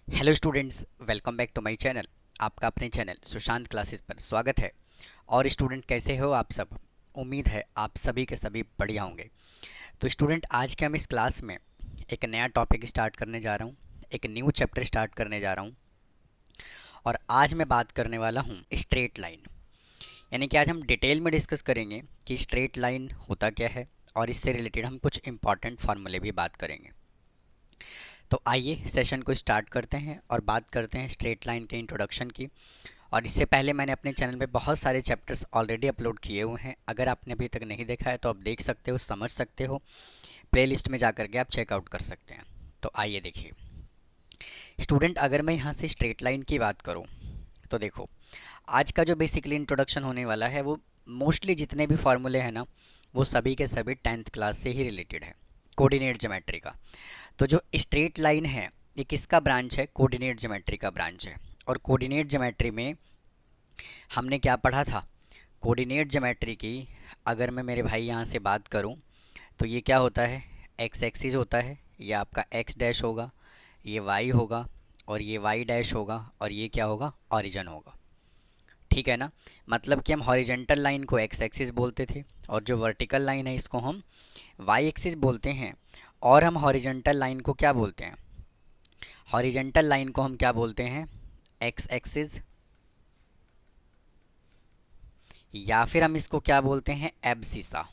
Hello students, welcome back to my channel. आपका अपने channel Sushant classes पर स्वागत है। और स्टूडेंट, कैसे हो आप सब? उम्मीद है आप सभी के सभी बढ़िया होंगे। तो स्टूडेंट, आज के हम इस क्लास में एक नया टॉपिक स्टार्ट करने जा रहा हूँ, एक न्यू चैप्टर स्टार्ट करने जा रहा हूँ। और आज मैं बात करने वाला हूँ स्ट्रेट लाइन। यानी कि आज हम डिटेल में डिस्कस करेंगे कि स्ट्रेट लाइन होता क्या है, और इससे रिलेटेड हम कुछ इंपॉर्टेंट फार्मूले भी बात करेंगे। तो आइए सेशन को स्टार्ट करते हैं और बात करते हैं स्ट्रेट लाइन के इंट्रोडक्शन की। और इससे पहले मैंने अपने चैनल पे बहुत सारे चैप्टर्स ऑलरेडी अपलोड किए हुए हैं। अगर आपने अभी तक नहीं देखा है तो आप देख सकते हो, समझ सकते हो। प्लेलिस्ट में जा कर के आप चेकआउट कर सकते हैं। तो आइए देखिए स्टूडेंट, अगर मैं यहाँ से स्ट्रेट लाइन की बात करूँ तो देखो, आज का जो बेसिकली इंट्रोडक्शन होने वाला है वो मोस्टली जितने भी फार्मूले हैं ना, वो सभी के सभी 10th क्लास से ही रिलेटेड है, कोऑर्डिनेट ज्योमेट्री का। तो जो स्ट्रेट लाइन है ये किसका ब्रांच है? कोऑर्डिनेट ज्योमेट्री का ब्रांच है। और कोऑर्डिनेट ज्योमेट्री में हमने क्या पढ़ा था? कोऑर्डिनेट ज्योमेट्री की अगर मैं मेरे भाई यहाँ से बात करूँ तो ये क्या होता है? एक्स एक्सिस होता है, ये आपका एक्स डैश होगा, ये वाई होगा, और ये वाई डैश होगा, और ये क्या होगा? ऑरिजन होगा। ठीक है ना? मतलब कि हम हॉरिजेंटल लाइन को एक्स एक्सिस बोलते थे, और जो वर्टिकल लाइन है इसको हम वाई एक्सिस बोलते हैं। और हम हॉरिजेंटल लाइन को क्या बोलते हैं? हॉरिजेंटल लाइन को हम क्या बोलते हैं? एक्स एक्सिस, या फिर हम इसको क्या बोलते हैं? एब्सिसा।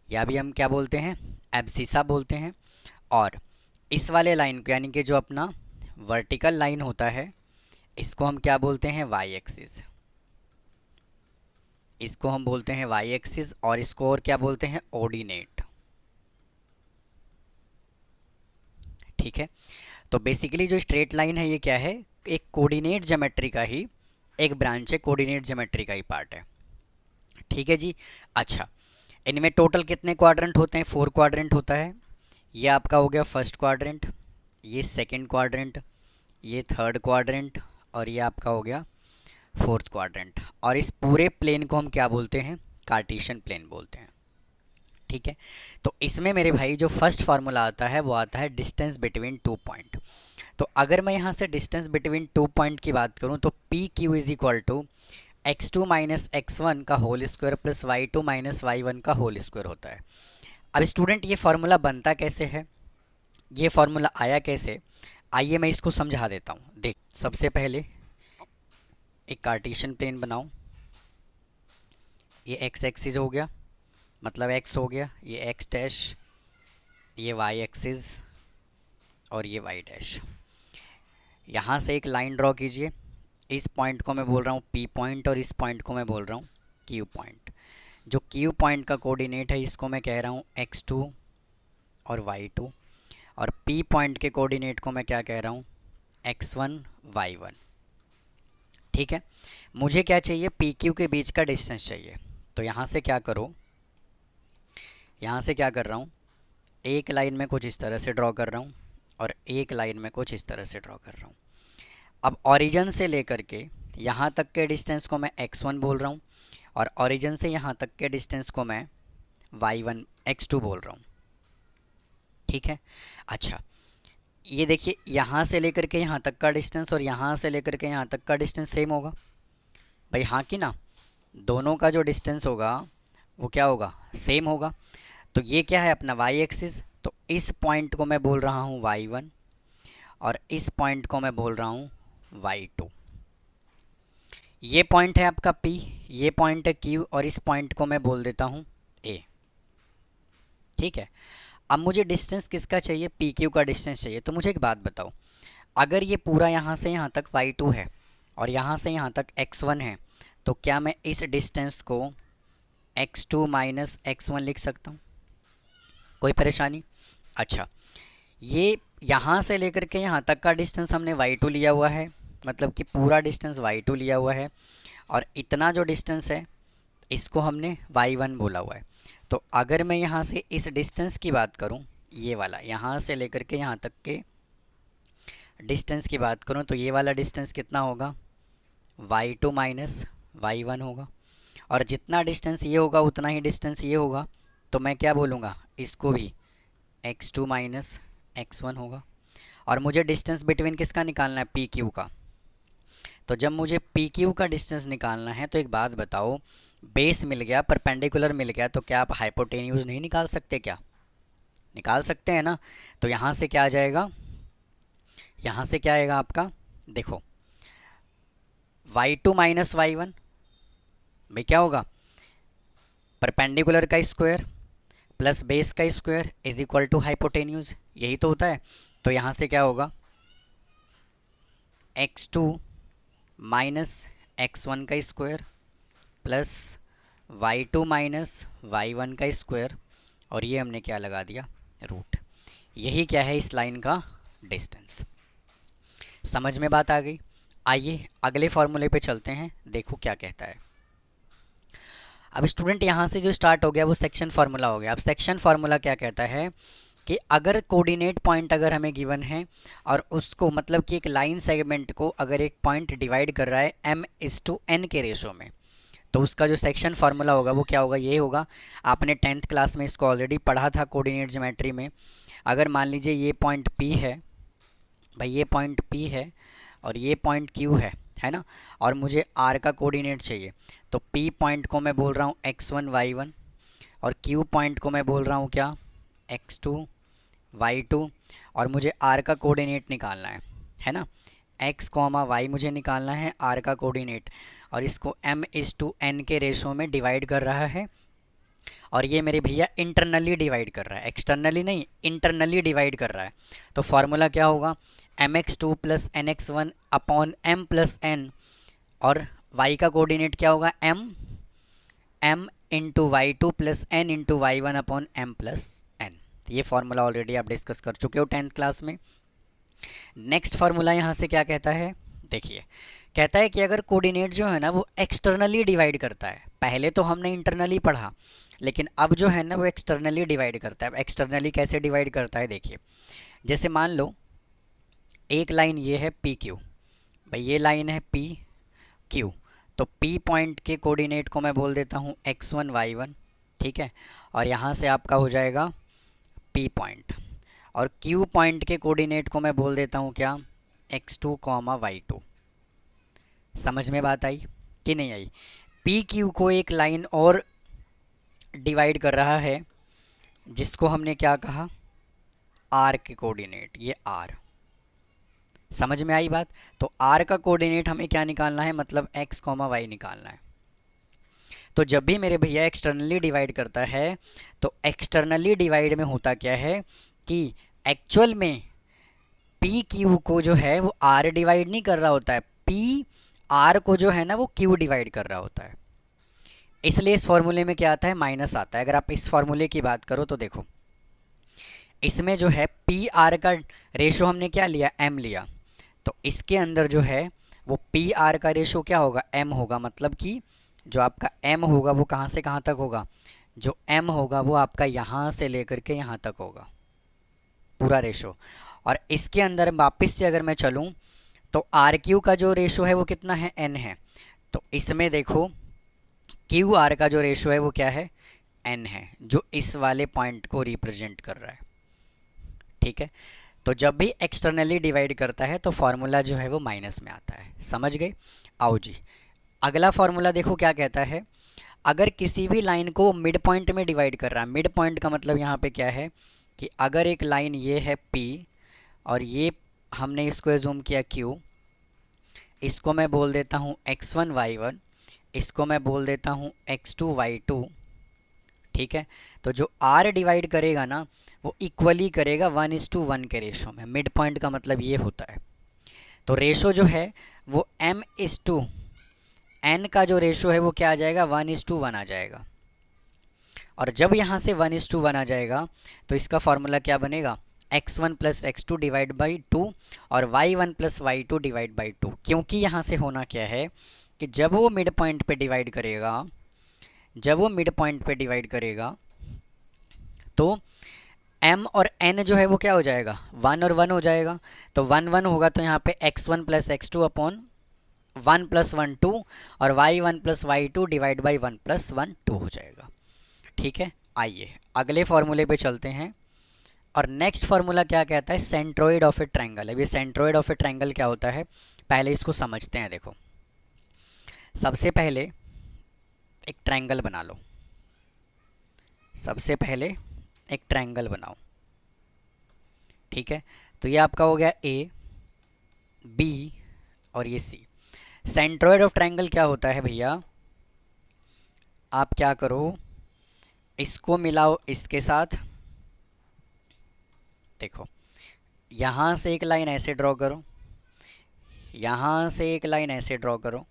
या भी हम क्या बोलते हैं? एब्सिसा बोलते हैं। और इस वाले लाइन को, यानी कि जो अपना वर्टिकल लाइन होता है, इसको हम क्या बोलते हैं? Y axis. इसको हम बोलते हैं वाई एक्सिस, और इसको और क्या बोलते हैं? ऑर्डिनेट। ठीक है। तो बेसिकली जो स्ट्रेट लाइन है ये क्या है? एक कोऑर्डिनेट ज्योमेट्री का ही एक ब्रांच है, कोऑर्डिनेट ज्योमेट्री का ही पार्ट है। ठीक है जी। अच्छा, इनमें टोटल कितने क्वाड्रेंट होते हैं? 4 क्वाड्रेंट होता है। ये आपका हो गया फर्स्ट क्वाड्रेंट, ये सेकंड क्वाड्रेंट, ये थर्ड क्वाड्रेंट, और ये आपका हो गया फोर्थ क्वाड्रेंट। और इस पूरे प्लेन को हम क्या बोलते हैं? कार्टेशियन प्लेन बोलते हैं। ठीक है। तो इसमें मेरे भाई जो फर्स्ट फार्मूला आता है वो आता है डिस्टेंस बिटवीन 2 पॉइंट। तो अगर मैं यहाँ से डिस्टेंस बिटवीन 2 पॉइंट की बात करूँ तो p q is equal to x2 माइनस x1 का whole square plus y2 minus y1 का होल स्क्वायर होता है। अब स्टूडेंट, ये फार्मूला बनता कैसे है? ये फार्मूला आया कैसे? आइए मैं इसको समझा देता हूँ। देख, सबसे पहले एक कार्टेशियन प्लेन बनाओ। ये x एक्सिस हो गया, मतलब x हो गया, ये x डैश, ये y एक्सिस, और ये y डैश। यहाँ से एक लाइन ड्रॉ कीजिए। इस पॉइंट को मैं बोल रहा हूँ P पॉइंट, और इस पॉइंट को मैं बोल रहा हूँ Q पॉइंट। जो Q पॉइंट का कोऑर्डिनेट है इसको मैं कह रहा हूँ x2 और y2, और P पॉइंट के कोऑर्डिनेट को मैं क्या कह रहा हूँ? x1 y1। ठीक है। मुझे क्या चाहिए? PQ के बीच का डिस्टेंस चाहिए। तो यहाँ से क्या करो, यहाँ से क्या कर रहा हूँ, एक लाइन में कुछ इस तरह से ड्रॉ कर रहा हूँ, और एक लाइन में कुछ इस तरह से ड्रॉ कर रहा हूँ। अब ओरिजिन से लेकर के यहाँ तक के डिस्टेंस को मैं x1 बोल रहा हूँ, और ओरिजिन से यहाँ तक के डिस्टेंस को मैं y1 x2 बोल रहा हूँ। ठीक है। अच्छा, ये देखिए, यहाँ से लेकर के यहाँ तक का डिस्टेंस और यहाँ से लेकर के यहाँ तक का डिस्टेंस सेम होगा भाई, हाँ कि ना? दोनों का जो डिस्टेंस होगा वो क्या होगा? सेम होगा। तो ये क्या है? अपना y एक्सिस। तो इस पॉइंट को मैं बोल रहा हूँ y1, और इस पॉइंट को मैं बोल रहा हूँ y2। ये पॉइंट है आपका P, ये पॉइंट है Q, और इस पॉइंट को मैं बोल देता हूँ A। ठीक है। अब मुझे डिस्टेंस किसका चाहिए? PQ का डिस्टेंस चाहिए। तो मुझे एक बात बताओ, अगर ये पूरा यहाँ से यहाँ तक y2 है और यहाँ से यहाँ तक x1 है, तो क्या मैं इस डिस्टेंस को x2 माइनस x1 लिख सकता हूँ? कोई परेशानी? अच्छा, ये यहाँ से लेकर के यहाँ तक का डिस्टेंस हमने y2 लिया हुआ है, मतलब कि पूरा डिस्टेंस y2 लिया हुआ है, और इतना जो डिस्टेंस है इसको हमने y1 बोला हुआ है। तो अगर मैं यहाँ से इस डिस्टेंस की बात करूँ, ये वाला यहाँ से लेकर के यहाँ तक के डिस्टेंस की बात करूँ, तो ये वाला डिस्टेंस कितना होगा? y2 माइनस y1 होगा। और जितना डिस्टेंस ये होगा उतना ही डिस्टेंस ये होगा। तो मैं क्या बोलूँगा? इसको भी x2 माइनस x1 होगा। और मुझे डिस्टेंस बिटवीन किसका निकालना है, पी क्यू का। तो जब मुझे पी क्यू का डिस्टेंस निकालना है तो एक बात बताओ, बेस मिल गया, परपेंडिकुलर मिल गया, तो क्या आप हाइपोटेन्यूज नहीं निकाल सकते क्या? निकाल सकते हैं ना। तो यहाँ से क्या आ जाएगा, यहाँ से क्या आएगा आपका, देखो y2 माइनस y1 भाई क्या होगा, परपेंडिकुलर का स्क्वायर प्लस बेस का square is equal to hypotenuse, यही तो होता है। तो यहाँ से क्या होगा, x2 माइनस x1 का square plus y2 minus y1 का स्क्वायर, और ये हमने क्या लगा दिया, रूट। यही क्या है, इस लाइन का डिस्टेंस। समझ में बात आ गई। आइए अगले फॉर्मूले पे चलते हैं, देखो क्या कहता है। अब स्टूडेंट यहाँ से जो स्टार्ट हो गया वो सेक्शन फार्मूला हो गया। अब सेक्शन फार्मूला क्या कहता है कि अगर कोऑर्डिनेट पॉइंट अगर हमें गिवन है और उसको मतलब कि एक लाइन सेगमेंट को अगर एक पॉइंट डिवाइड कर रहा है m/n के रेशो में, तो उसका जो सेक्शन फार्मूला होगा वो क्या होगा, ये होगा। आपने 10th क्लास में इसको ऑलरेडी पढ़ा था कोऑर्डिनेट ज्योमेट्री में। अगर मान लीजिए ये पॉइंट P है भाई, ये पॉइंट P है और ये पॉइंट Q है ना, और मुझे R का कोऑर्डिनेट चाहिए, तो P पॉइंट को मैं बोल रहा हूँ x1 y1 और Q पॉइंट को मैं बोल रहा हूँ क्या, x2 y2, और मुझे R का कोऑर्डिनेट निकालना है ना, x, y मुझे निकालना है R का कोऑर्डिनेट, और इसको m/n के रेशो में डिवाइड कर रहा है। और ये मेरे भैया इंटरनली डिवाइड कर रहा है, एक्सटर्नली नहीं, इंटरनली डिवाइड कर रहा है। तो फार्मूला क्या होगा, mx2 plus nx1 upon m plus n, और y का कोऑर्डिनेट क्या होगा, m into y2 plus n into y1 upon m plus n। ये फार्मूला ऑलरेडी आप डिस्कस कर चुके हो 10th क्लास में। नेक्स्ट फार्मूला यहाँ से क्या कहता है, देखिए कहता है कि अगर कोऑर्डिनेट जो है ना वो एक्सटर्नली डिवाइड करता है, पहले तो हमने इंटरनली पढ़ा लेकिन अब जो है ना वो एक्सटर्नली डिवाइड करता है। एक्सटर्नली कैसे डिवाइड करता है, देखिए जैसे मान लो एक लाइन ये है पी क्यू, भाई ये लाइन है पी क्यू, तो पी पॉइंट के कोऑर्डिनेट को मैं बोल देता हूँ x1 y1, ठीक है, और यहाँ से आपका हो जाएगा पी पॉइंट, और क्यू पॉइंट के कोऑर्डिनेट को मैं बोल देता हूँ क्या, x2 y2। समझ में बात आई कि नहीं आई। पी क्यू को एक लाइन और डिवाइड कर रहा है जिसको हमने क्या कहा, आर के कोऑर्डिनेट, ये आर। समझ में आई बात। तो आर का कोऑर्डिनेट हमें क्या निकालना है, मतलब x, y निकालना है। तो जब भी मेरे भैया एक्सटर्नली डिवाइड करता है तो एक्सटर्नली डिवाइड में होता क्या है कि एक्चुअल में पी क्यू को जो है वो आर डिवाइड नहीं कर रहा होता है, पी आर को जो है ना वो क्यू डिवाइड कर रहा होता है। इसलिए इस फॉर्मूले में क्या आता है, माइनस आता है। अगर आप इस फॉर्मूले की बात करो तो देखो इसमें जो है पी आर का रेशो हमने क्या लिया, m लिया, तो इसके अंदर जो है वो पी आर का रेशो क्या होगा, m होगा। मतलब कि जो आपका m होगा वो कहाँ से कहाँ तक होगा, जो m होगा वो आपका यहाँ से लेकर के यहाँ तक होगा पूरा रेशो। और इसके अंदर वापस से अगर मैं चलूँ तो आर क्यू का जो रेशो है वो कितना है, n है। तो इसमें देखो क्यू आर का जो रेशो है वो क्या है, n है, जो इस वाले पॉइंट को रिप्रेजेंट कर रहा है। ठीक है, तो जब भी एक्सटर्नली डिवाइड करता है तो फार्मूला जो है वो माइनस में आता है। समझ गए। आओ जी अगला फार्मूला देखो क्या कहता है। अगर किसी भी लाइन को मिड पॉइंट में डिवाइड कर रहा है, मिड पॉइंट का मतलब यहाँ पे क्या है कि अगर एक लाइन ये है P और ये हमने इसको एज्यूम किया Q, इसको मैं बोल देता हूँ x1 y1, इसको मैं बोल देता हूँ x2 y2। ठीक है, तो जो R डिवाइड करेगा ना वो इक्वली करेगा 1:1 के रेशो में। मिड पॉइंट का मतलब ये होता है। तो रेशो जो है वो m/n का जो रेशो है वो क्या आ जाएगा, 1:1 आ जाएगा। और जब यहाँ से 1:1 आ जाएगा तो इसका फॉर्मूला क्या बनेगा, x1 plus x2 divide by 2 और y1 plus y2 divide by 2। क्योंकि यहाँ से होना क्या है कि जब वो मिड पॉइंट पे डिवाइड करेगा, जब वो मिड पॉइंट पे डिवाइड करेगा तो m और n जो है वो क्या हो जाएगा, 1 और 1 हो जाएगा। तो 1 1 होगा तो यहाँ पे x1 plus x2 upon 1 plus 1 2 और y1 plus y2 divide by 1 plus 1 2 हो जाएगा। ठीक है, आइए अगले फॉर्मूले पे चलते हैं। और नेक्स्ट फार्मूला क्या कहता है, सेंट्रोइड ऑफ ए ट्रायंगल। अभी सेंट्रोइड ऑफ ए ट्रायंगल क्या होता है, पहले इसको समझते हैं। देखो, सबसे पहले एक ट्रायंगल बना लो, सबसे पहले एक ट्रायंगल बनाओ, ठीक है। तो ये आपका हो गया ए, बी और ये सी। सेंट्रोइड ऑफ ट्रायंगल क्या होता है भैया, आप क्या करो, इसको मिलाओ इसके साथ। देखो, यहाँ से एक लाइन ऐसे ड्रॉ करो, यहाँ से एक लाइन ऐसे ड्रॉ करो,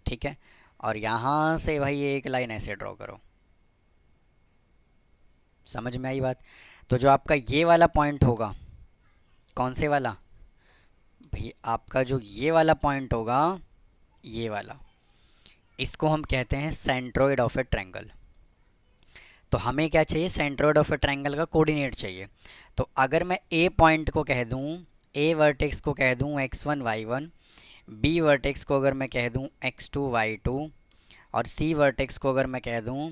ठीक है, और यहाँ से भाई एक लाइन ऐसे ड्रॉ करो। समझ में आई बात। तो जो आपका ये वाला पॉइंट होगा, कौन से वाला भाई, आपका जो ये वाला पॉइंट होगा, ये वाला, इसको हम कहते हैं सेंट्रोइड ऑफ ए ट्रायंगल। तो हमें क्या चाहिए, सेंट्रोइड ऑफ ए ट्रायंगल का कोऑर्डिनेट चाहिए। तो अगर मैं ए पॉइंट को कह दूं, ए वर्टेक्स को कह दूं x1 y1, बी वर्टेक्स को अगर मैं कह दूं x2 y2, और सी वर्टेक्स को अगर मैं कह दूं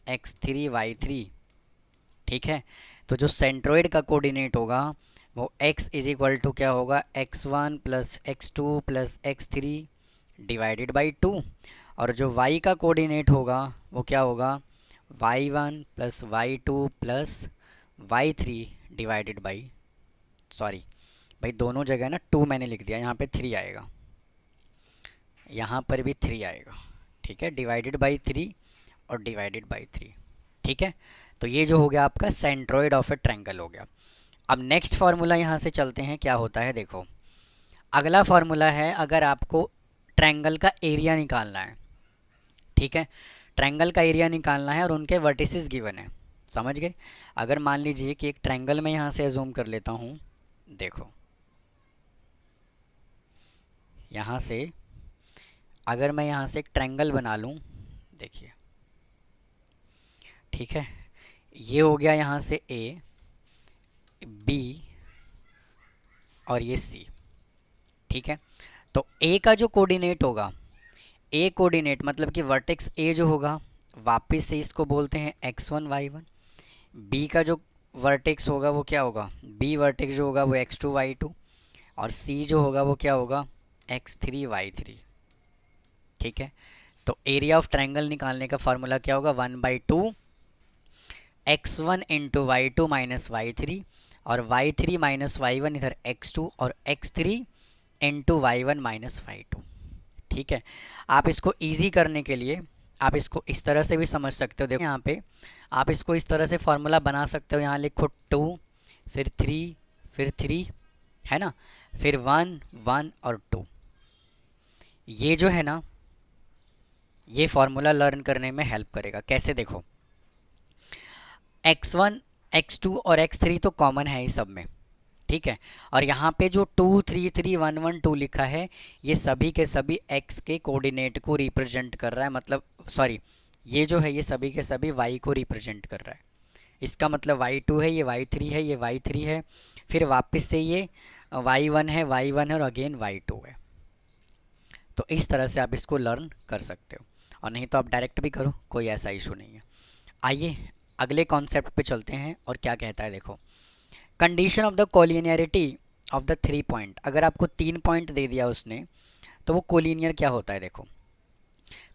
x3 y3, ठीक है। तो जो सेंट्रोइड का कोऑर्डिनेट होगा वो x इज इक्वल टू क्या होगा, x1 plus x2 plus x3 divided by 2, और जो y का कोऑर्डिनेट होगा वो क्या होगा, y1 plus y2 plus y3 divided by, sorry भाई दोनों जगह ना 2 मैंने लिख दिया, यहाँ पे 3 आएगा, यहाँ पर भी 3 आएगा, ठीक है, डिवाइडेड बाई 3 और डिवाइडेड बाई 3, ठीक है। तो ये जो हो गया आपका सेंट्रोइड ऑफ ए ट्रायंगल हो गया। अब नेक्स्ट फार्मूला यहाँ से चलते हैं, क्या होता है देखो, अगला फार्मूला है, अगर आपको ट्रायंगल का एरिया निकालना है, ठीक है, ट्रायंगल का एरिया निकालना है और उनके वर्टिसेस गिवन है, समझ गए। अगर मान लीजिए कि एक ट्रायंगल में यहाँ से जूम कर लेता हूँ, देखो यहाँ से अगर मैं यहाँ से एक ट्रायंगल बना लूँ, देखिए, ठीक है, ये हो गया यहाँ से ए, बी और ये सी, ठीक है। तो ए का जो कोऑर्डिनेट होगा, ए कोऑर्डिनेट मतलब कि वर्टेक्स ए जो होगा, वापस से इसको बोलते हैं x1 y1। बी का जो वर्टेक्स होगा वो क्या होगा, बी वर्टेक्स जो होगा वो x2 y2, और सी जो होगा वो क्या होगा, x3 y3, ठीक है। तो एरिया ऑफ ट्रायंगल निकालने का फार्मूला क्या होगा, 1/2 x1 into y2 minus y3, और y3 माइनस y1 इधर x2, और x3 into y1 minus y2, ठीक है। आप इसको इजी करने के लिए आप इसको इस तरह से भी समझ सकते हो। देखो यहाँ पे आप इसको इस तरह से फार्मूला बना सकते हो, यहाँ लिखो 2 फिर 3 फिर 3, है ना, फिर 1 1 और 2। ये जो है ना, ये फार्मूला लर्न करने में हेल्प करेगा। कैसे, देखो x1 x2 और x3 तो कॉमन है इस सब में, ठीक है, और यहाँ पे जो 2 3 3 1 1 2 लिखा है, ये सभी के सभी x के कोऑर्डिनेट को रिप्रेजेंट कर रहा है, मतलब सॉरी, ये जो है ये सभी के सभी y को रिप्रेजेंट कर रहा है। इसका मतलब y2 है, ये y3 है, ये y3 है, फिर वापस से ये y1 है, y1 है, और अगेन y2 है। तो इस तरह से आप इसको लर्न कर सकते हो, और नहीं तो आप डायरेक्ट भी करो, कोई ऐसा इशू नहीं है। आइए अगले कॉन्सेप्ट पे चलते हैं, और क्या कहता है देखो, condition of the collinearity of the 3 point. अगर आपको 3 पॉइंट दे दिया उसने, तो वो कोलिनियर क्या होता है, देखो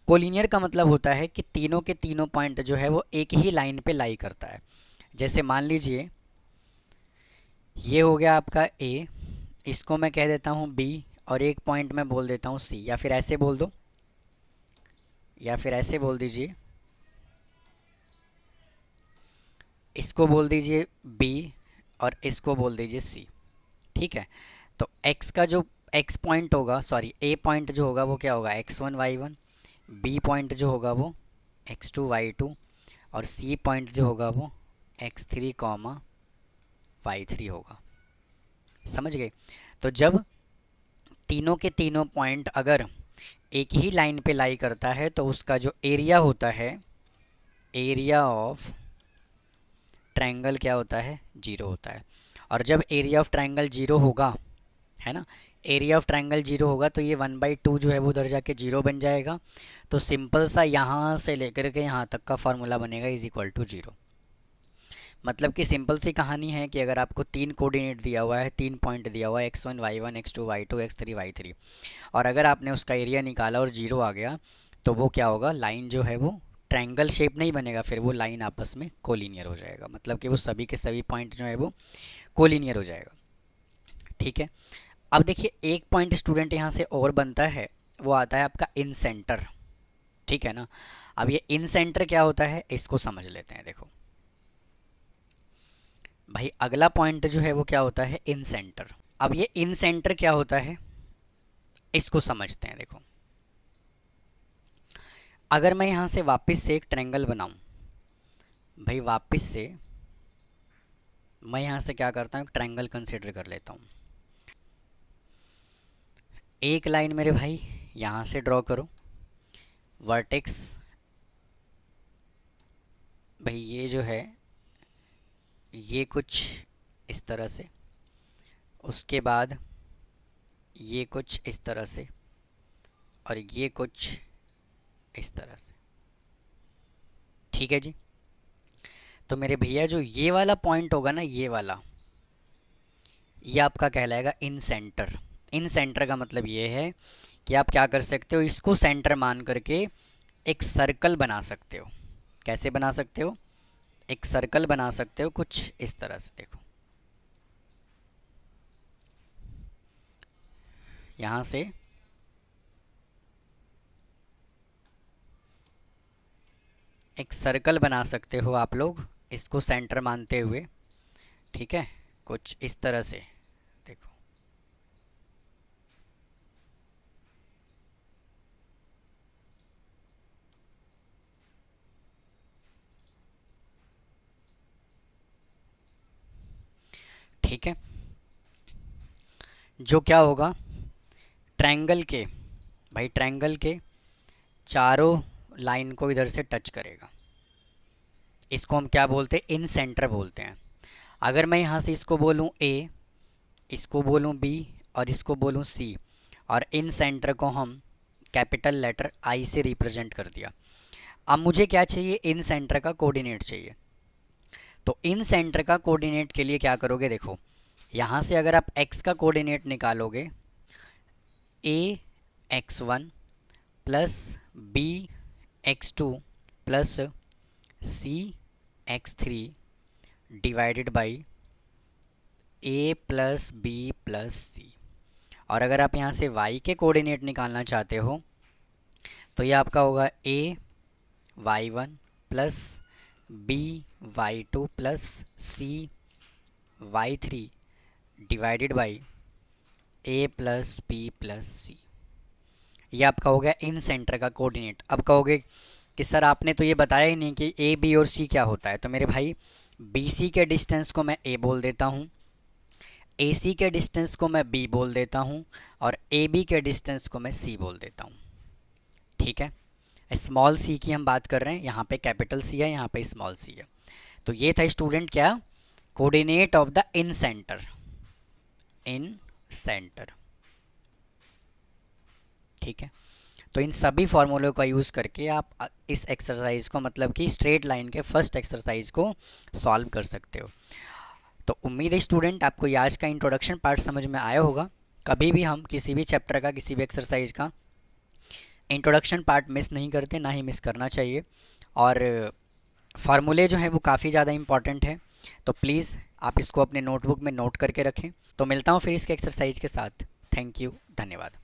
कोलिनियर का मतलब होता है कि तीनों के तीनों पॉइंट जो है वो एक ही लाइन पे लाई करता है। जैसे मान लीजिए ये हो गया आपका ए, इसको मैं कह देता हूँ बी, और एक पॉइंट मैं बोल देता हूँ सी, या फिर ऐसे बोल दो, या फिर ऐसे बोल दीजिए, इसको बोल दीजिए बी और इसको बोल दीजिए सी, ठीक है। तो x का जो x पॉइंट होगा, सॉरी a पॉइंट जो होगा वो क्या होगा, x1 y1, b पॉइंट जो होगा वो x2 y2, और c पॉइंट जो होगा वो x3 y3 होगा। समझ गए। तो जब तीनों के तीनों पॉइंट अगर एक ही लाइन पे लाई करता है, तो उसका जो एरिया होता है, एरिया ऑफ ट्रायंगल क्या होता है, 0 होता है। और जब एरिया ऑफ ट्रायंगल 0 होगा, है ना, एरिया ऑफ ट्रायंगल 0 होगा, तो ये 1/2 जो है वो उधर जाके 0 बन जाएगा। तो सिंपल सा यहाँ से लेकर के यहाँ तक का फार्मूला बनेगा इज इक्वल टू 0। मतलब कि सिंपल सी कहानी है कि अगर आपको 3 कोऑर्डिनेट दिया हुआ है, 3 पॉइंट दिया हुआ है x1 y1 x2 y2 x3 y3, और अगर आपने उसका एरिया निकाला और जीरो आ गया तो वो क्या होगा, लाइन जो है वो ट्रायंगल शेप नहीं बनेगा, फिर वो लाइन आपस में कोलिनियर हो जाएगा, मतलब कि वो सभी के सभी पॉइंट जो है वो कोलिनियर हो जाएगा। ठीक है। अब देखिए एक पॉइंट स्टूडेंट यहाँ से और बनता है, वो आता है आपका इन सेंटर। ठीक है ना। अब ये इन सेंटर क्या होता है इसको समझ लेते हैं। देखो भाई अगला पॉइंट जो है वो क्या होता है, इन सेंटर। अब ये इन सेंटर क्या होता है इसको समझते हैं। देखो अगर मैं यहाँ से वापस से एक ट्रायंगल बनाऊं, भाई वापस से मैं यहाँ से क्या करता हूँ, एक ट्रायंगल कंसिडर कर लेता हूँ। एक लाइन मेरे भाई यहाँ से ड्रॉ करो, वर्टेक्स भाई ये जो है ये कुछ इस तरह से, उसके बाद ये कुछ इस तरह से, और ये कुछ इस तरह से। ठीक है जी। तो मेरे भैया जो ये वाला पॉइंट होगा ना, ये वाला, ये आपका कहलाएगा इन सेंटर। इन सेंटर का मतलब ये है कि आप क्या कर सकते हो, इसको सेंटर मान करके एक सर्कल बना सकते हो। कैसे बना सकते हो, एक सर्कल बना सकते हो कुछ इस तरह से। देखो यहाँ से एक सर्कल बना सकते हो आप लोग इसको सेंटर मानते हुए। ठीक है, कुछ इस तरह से। देखो ठीक है। जो क्या होगा, ट्रायंगल के भाई ट्रायंगल के चारों लाइन को इधर से टच करेगा, इसको हम क्या बोलते हैं, इन सेंटर बोलते हैं। अगर मैं यहाँ से इसको बोलूँ ए, इसको बोलूँ बी, और इसको बोलूँ सी, और इन सेंटर को हम कैपिटल लेटर आई से रिप्रेजेंट कर दिया। अब मुझे क्या चाहिए, इन सेंटर का कोऑर्डिनेट चाहिए। तो इन सेंटर का कोऑर्डिनेट के लिए क्या करोगे, देखो यहाँ से अगर आप x का कोऑर्डिनेट निकालोगे, a x1 plus b x2 plus c x3 divided by a plus b plus c। और अगर आप यहाँ से y के कोऑर्डिनेट निकालना चाहते हो तो ये आपका होगा a y1 plus b y2 plus c y3 divided by a plus b plus C. ये आपका हो गया इन सेंटर का कोऑर्डिनेट। अब कहोगे कि सर आपने तो ये बताया ही नहीं कि ए बी और सी क्या होता है। तो मेरे भाई बी सी के डिस्टेंस को मैं ए बोल देता हूँ, ए सी के डिस्टेंस को मैं बी बोल देता हूँ, और ए बी के डिस्टेंस को मैं सी बोल देता हूँ। ठीक है, स्मॉल सी की हम बात कर रहे हैं, यहाँ पे कैपिटल सी है, यहाँ पे स्मॉल सी है। तो ये था स्टूडेंट क्या, coordinate of the in centre. In centre. ठीक है, तो इन सभी फॉर्मूलों का यूज़ करके आप इस एक्सरसाइज को, मतलब कि स्ट्रेट लाइन के फर्स्ट एक्सरसाइज को सॉल्व कर सकते हो। तो उम्मीद है स्टूडेंट आपको ये आज का इंट्रोडक्शन पार्ट समझ में आया होगा। कभी भी हम किसी भी चैप्टर का, किसी भी एक्सरसाइज का इंट्रोडक्शन पार्ट मिस नहीं करते, ना ही मिस करना चाहिए। और फार्मूले जो हैं वो काफ़ी ज़्यादा इंपॉर्टेंट है, तो प्लीज़ आप इसको अपने नोटबुक में नोट करके रखें। तो मिलता हूँ फिर इसके एक्सरसाइज के साथ। थैंक यू, धन्यवाद।